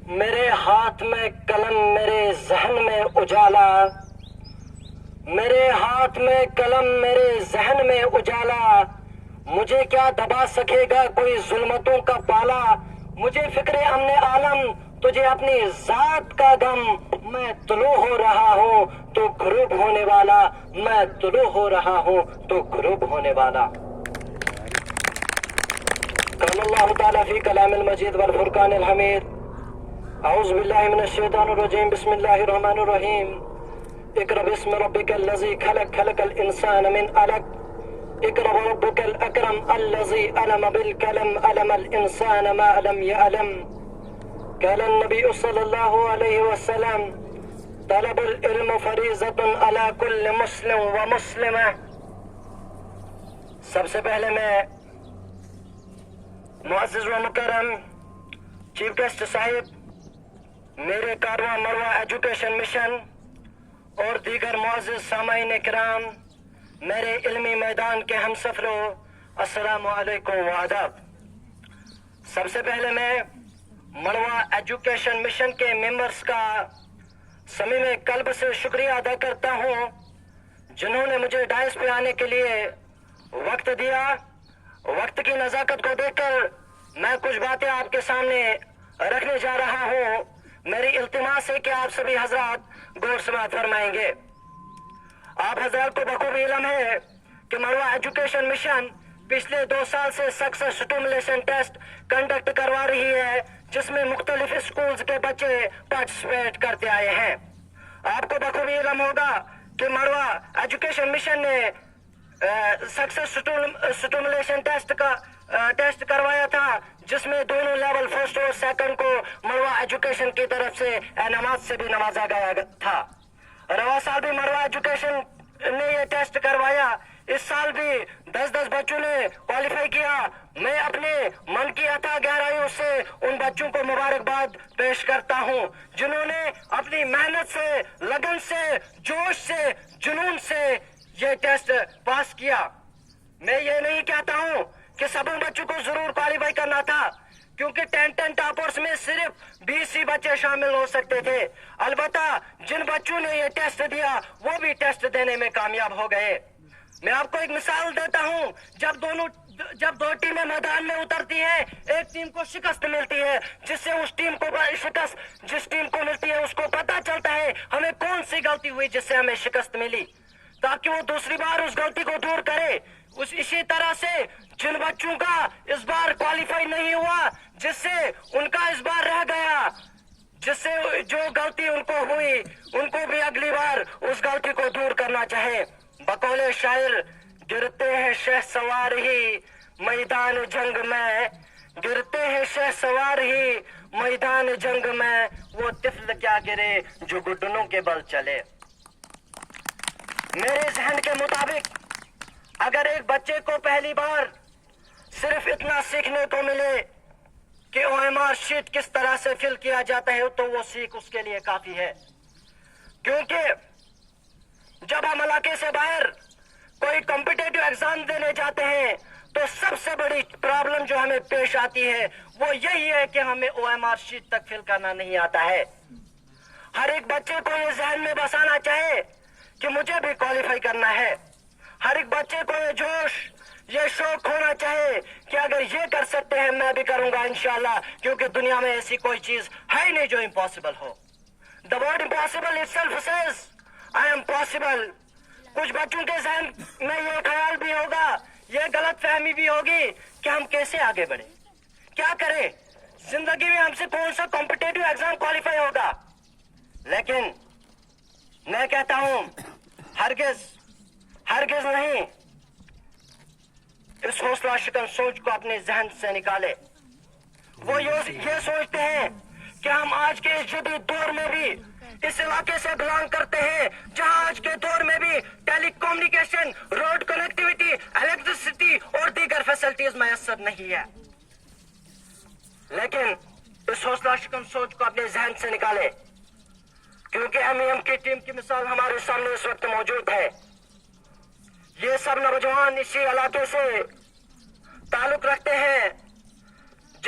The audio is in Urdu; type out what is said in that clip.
میرے ہاتھ میں قلم میرے ذہن میں اجالا، میرے ہاتھ میں قلم میرے ذہن میں اجالا، مجھے کیا دبا سکے گا کوئی ظلمتوں کا پالا، مجھے فکر امن عالم تجھے اپنی ذات کا غم، میں طلوع ہو رہا ہوں تو غروب ہونے والا، میں طلوع ہو رہا ہوں تو غروب ہونے والا۔ قال اللہ تعالیٰ فی کلام المجید والفرقان الحمید۔ اعوذ باللہ من الشیطان الرجیم، بسم اللہ الرحمن الرحیم۔ اقرأ باسم ربک الذی خلق، خلق الانسان من علق، اقرأ وربک الاکرم الذی علم بالقلم، علم الانسان ما لم يعلم۔ قال النبی صلی اللہ علیہ وسلم طلب العلم فریضۃ علی کل مسلم و مسلمہ۔ سب سے پہلے میں معزز و مکرم چیف گیسٹ صاحب، میرے کارواں مروہ ایجوکیشن مشن اور دیگر معزز سامعین کرام، میرے علمی میدان کے ہم سفروں، السلام علیکم و آداب۔ سب سے پہلے میں مروہ ایجوکیشن مشن کے ممبرز کا صمیم قلب سے شکریہ ادا کرتا ہوں، جنہوں نے مجھے ڈائس پہ آنے کے لیے وقت دیا۔ وقت کی نزاکت کو دیکھ کر میں کچھ باتیں آپ کے سامنے رکھنے جا رہا ہوں۔ میری التماس ہے کہ آپ سبھی حضرات غور سماعت فرمائیں گے۔ آپ حضرات کو بخوبی علم ہے کہ مروہ ایجوکیشن مشن پچھلے 2 سال سے سکسیس اسٹیمولیشن ٹیسٹ کنڈکٹ کروا رہی ہے، جس میں مختلف اسکولز کے بچے پارٹیسپیٹ کرتے آئے ہیں۔ آپ کو بخوبی علم ہوگا کہ مروہ ایجوکیشن مشن نے سکسیس اسٹیمولیشن ٹیسٹ کروایا تھا، جس میں دونوں لیول فرسٹ اور سیکنڈ کو مروہ ایجوکیشن کی طرف سے انعامات سے بھی نوازا گیا تھا۔ رواں سال بھی مروہ ایجوکیشن نے یہ ٹیسٹ کروایا، اس سال بھی 10 بچوں نے کوالیفائی کیا۔ میں اپنے من کی عطا گہرائیوں سے ان بچوں کو مبارکباد پیش کرتا ہوں، جنہوں نے اپنی محنت سے، لگن سے، جوش سے، جنون سے یہ ٹیسٹ پاس کیا۔ میں یہ نہیں کہتا ہوں کہ سب بچوں کو ضرور کوالیفائی کرنا تھا، کیونکہ 10 ٹاپرز میں صرف 20 ہی بچے شامل ہو سکتے تھے۔ البتہ جن بچوں نے یہ ٹیسٹ دیا وہ بھی ٹیسٹ دینے میں کامیاب ہو گئے۔ میں آپ کو ایک مثال دیتا ہوں، جب 2 ٹیمیں میدان میں اترتی ہیں، ایک ٹیم کو شکست ملتی ہے، جس سے جس ٹیم کو ملتی ہے اس کو پتا چلتا ہے ہمیں کون سی غلطی ہوئی جس سے ہمیں شکست ملی، تاکہ وہ دوسری بار اس غلطی کو دور کرے۔ اسی طرح سے جن بچوں کا اس بار کوالیفائی نہیں ہوا، جس سے ان کا اس بار رہ گیا، جس سے جو غلطی ان کو ہوئی، ان کو بھی اگلی بار اس غلطی کو دور کرنا چاہے۔ بقول شاعر، گرتے ہیں شہ سوار ہی میدان جنگ میں، گرتے ہیں شہ سوار ہی میدان جنگ میں، وہ طفل کیا گرے جو گھٹنوں کے بل چلے۔ میرے ذہن کے مطابق اگر ایک بچے کو پہلی بار صرف اتنا سیکھنے کو ملے کہ OMR شیٹ کس طرح سے فل کیا جاتا ہے، تو وہ سیکھ اس کے لیے کافی ہے۔ کیونکہ جب ہم علاقے سے باہر کوئی کمپٹیٹو ایگزام دینے جاتے ہیں تو سب سے بڑی پرابلم جو ہمیں پیش آتی ہے وہ یہی ہے کہ ہمیں OMR شیٹ تک فل کرنا نہیں آتا ہے۔ ہر ایک بچے کو یہ ذہن میں بسانا چاہے کہ مجھے بھی کوالیفائی کرنا ہے۔ ہر ایک بچے کو یہ جوش، یہ شوق ہونا چاہے کہ اگر یہ کر سکتے ہیں میں بھی کروں گا انشاءاللہ، کیونکہ دنیا میں ایسی کوئی چیز ہے ہی نہیں جو impossible who. The word impossible itself says I am possible۔ کچھ بچوں کے ذہن میں یہ خیال بھی ہوگا، یہ غلط فہمی بھی ہوگی کہ ہم کیسے آگے بڑھیں، کیا کریں، زندگی میں ہم سے کون سا کمپٹیٹو ایگزام کوالیفائی ہوگا۔ لیکن میں کہتا ہوں ہرگز نہیں اس حوصلہ شکن سوچ کو اپنے ذہن سے نکالے۔ وہ یہ سوچتے ہیں کہ ہم آج کے اس جدید دور میں بھی اس علاقے سے بلانگ کرتے ہیں جہاں آج کے دور میں بھی ٹیلی کمیونیکیشن، روڈ کنیکٹیویٹی، الیکٹریسٹی اور دیگر فیسلٹیز میسر نہیں ہے۔ لیکن اس حوصلہ شکن سوچ کو اپنے ذہن سے نکالے، کیونکہ MAM کی ٹیم کی مثال ہمارے سامنے اس وقت موجود ہے۔ یہ سب نوجوان اسی علاقے سے تعلق رکھتے ہیں